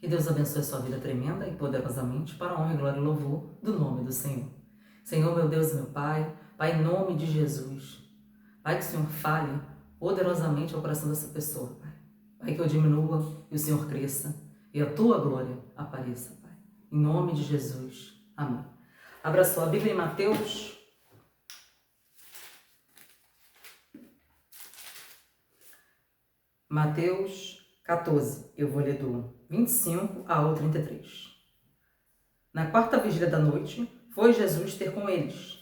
Que Deus abençoe a sua vida tremenda e poderosamente para a honra, glória e louvor do nome do Senhor. Senhor, meu Deus e meu Pai, Pai, em nome de Jesus, Pai, que o Senhor fale poderosamente ao coração dessa pessoa, Pai. Pai, que eu diminua e o Senhor cresça e a tua glória apareça, Pai. Em nome de Jesus. Amém. Abra sua Bíblia em Mateus. Mateus 14, eu vou ler do 25 ao 33. Na quarta vigília da noite, foi Jesus ter com eles,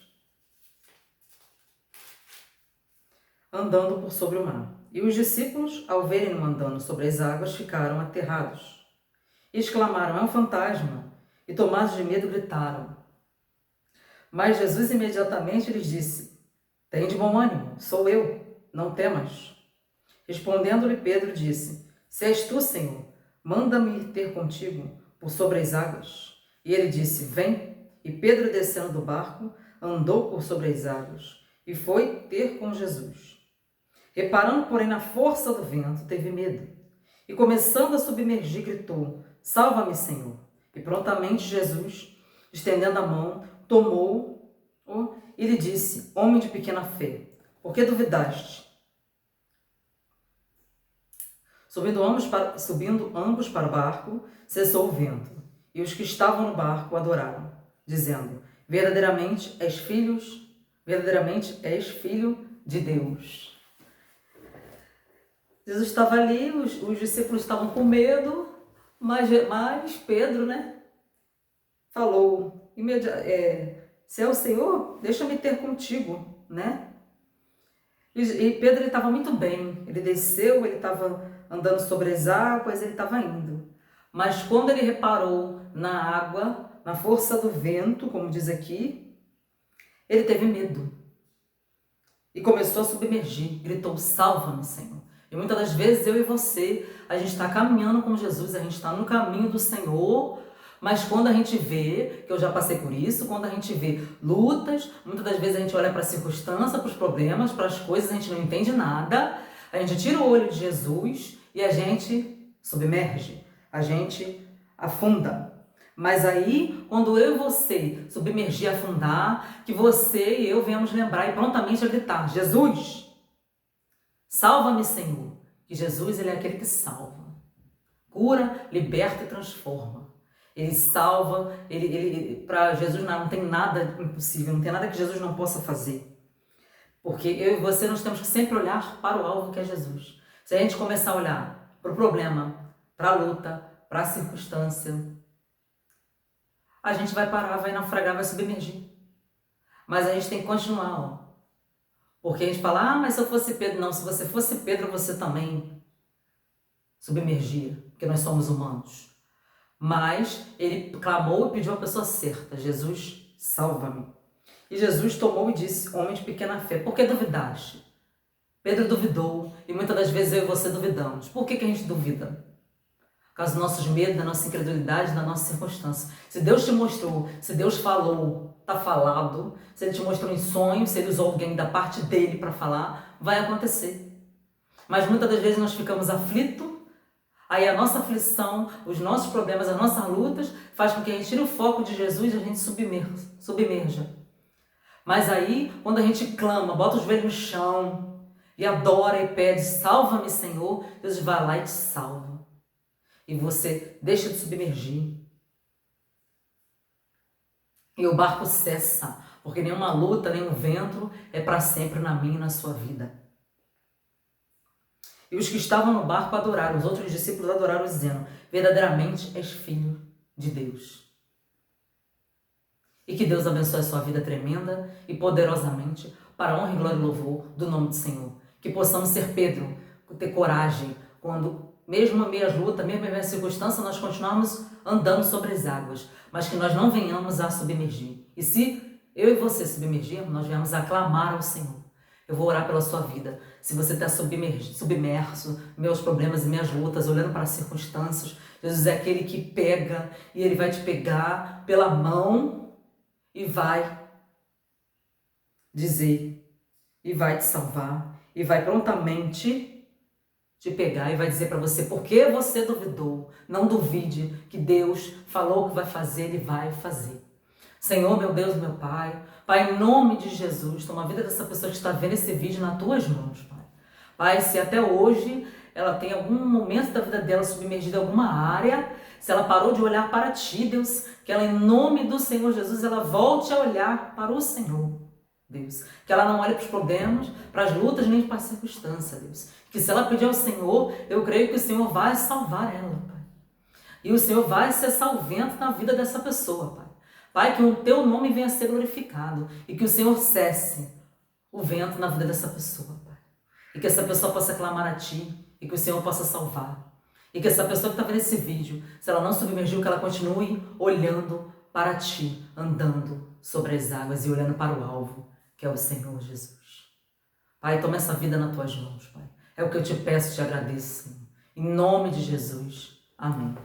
andando por sobre o mar. E os discípulos, ao verem-no andando sobre as águas, ficaram aterrados. E exclamaram, é um fantasma! E tomados de medo, gritaram. Mas Jesus imediatamente lhes disse, tende bom ânimo, sou eu, não temas. Respondendo-lhe Pedro, disse, se és tu, Senhor, manda-me ir ter contigo por sobre as águas. E ele disse, vem. E Pedro, descendo do barco, andou por sobre as águas e foi ter com Jesus. Reparando, porém, na força do vento, teve medo. E começando a submergir, gritou, salva-me, Senhor. E prontamente Jesus, estendendo a mão, tomou-o e lhe disse, homem de pequena fé, por que duvidaste? Subindo ambos para o barco, cessou o vento, e os que estavam no barco adoraram, dizendo, verdadeiramente és filho de Deus. Jesus estava ali, os discípulos estavam com medo, mas Pedro, falou, se é o Senhor, deixa-me ter contigo, E Pedro estava muito bem, ele desceu, ele estava andando sobre as águas, ele estava indo. Mas quando ele reparou na água, na força do vento, como diz aqui, ele teve medo. E começou a submergir, gritou, salva-me, Senhor. E muitas das vezes eu e você, a gente está caminhando com Jesus, a gente está no caminho do Senhor, mas quando a gente vê, que eu já passei por isso, quando a gente vê lutas, muitas das vezes a gente olha para a circunstância, para os problemas, para as coisas, a gente não entende nada, a gente tira o olho de Jesus e a gente submerge, a gente afunda. Mas aí, quando eu e você submergir e afundar, que você e eu venhamos lembrar e prontamente gritar, Jesus, salva-me, Senhor. Que Jesus, ele é aquele que salva, cura, liberta e transforma. Ele salva, para Jesus não tem nada impossível, não tem nada que Jesus não possa fazer. Porque eu e você, nós temos que sempre olhar para o alvo que é Jesus. Se a gente começar a olhar para o problema, para a luta, para a circunstância, a gente vai parar, vai naufragar, vai submergir. Mas a gente tem que continuar, Porque a gente fala, mas se eu fosse Pedro, não, se você fosse Pedro, você também submergia, porque nós somos humanos. Mas ele clamou e pediu a pessoa certa, Jesus, salva-me. E Jesus tomou e disse, homem de pequena fé, por que duvidaste? Pedro duvidou, e muitas das vezes eu e você duvidamos. Por que a gente duvida? Por causa dos nossos medos, da nossa incredulidade, da nossa circunstância. Se Deus te mostrou, se Deus falou, está falado, se Ele te mostrou em sonho, se Ele usou alguém da parte dEle para falar, vai acontecer. Mas muitas das vezes nós ficamos aflitos, aí a nossa aflição, os nossos problemas, as nossas lutas, faz com que a gente tire o foco de Jesus e a gente submerja. Mas aí, quando a gente clama, bota os joelhos no chão e adora e pede, salva-me, Senhor, Deus vai lá e te salva. E você deixa de submergir. E o barco cessa, porque nenhuma luta, nenhum vento é para sempre na minha e na sua vida. E os que estavam no barco adoraram, os outros discípulos adoraram, dizendo, verdadeiramente és filho de Deus. E que Deus abençoe a sua vida tremenda e poderosamente, para a honra e glória e louvor do nome do Senhor. Que possamos ser Pedro, ter coragem, quando, mesmo em meio às lutas, mesmo em meio às circunstâncias, nós continuarmos andando sobre as águas, mas que nós não venhamos a submergir. E se eu e você submergirmos, nós venhamos a clamar ao Senhor. Eu vou orar pela sua vida. Se você está submerso, meus problemas e minhas lutas, olhando para as circunstâncias, Jesus é aquele que pega e Ele vai te pegar pela mão e vai dizer, e vai te salvar, e vai prontamente te pegar e vai dizer para você, por que você duvidou? Não duvide que Deus falou que vai fazer, Ele vai fazer. Senhor, meu Deus, meu Pai, Pai, em nome de Jesus, toma a vida dessa pessoa que está vendo esse vídeo nas tuas mãos, Pai. Pai, se até hoje ela tem algum momento da vida dela submergida em alguma área, se ela parou de olhar para Ti, Deus, que ela, em nome do Senhor Jesus, ela volte a olhar para o Senhor, Deus. Que ela não olhe para os problemas, para as lutas, nem para as circunstâncias, Deus. Que se ela pedir ao Senhor, eu creio que o Senhor vai salvar ela, Pai. E o Senhor vai ser salvento na vida dessa pessoa, Pai. Pai, que o Teu nome venha a ser glorificado e que o Senhor cesse o vento na vida dessa pessoa, Pai. E que essa pessoa possa clamar a Ti e que o Senhor possa salvar. E que essa pessoa que está vendo esse vídeo, se ela não submergiu, que ela continue olhando para Ti, andando sobre as águas e olhando para o alvo, que é o Senhor Jesus. Pai, toma essa vida nas Tuas mãos, Pai. É o que eu te peço e te agradeço, Senhor. Em nome de Jesus. Amém.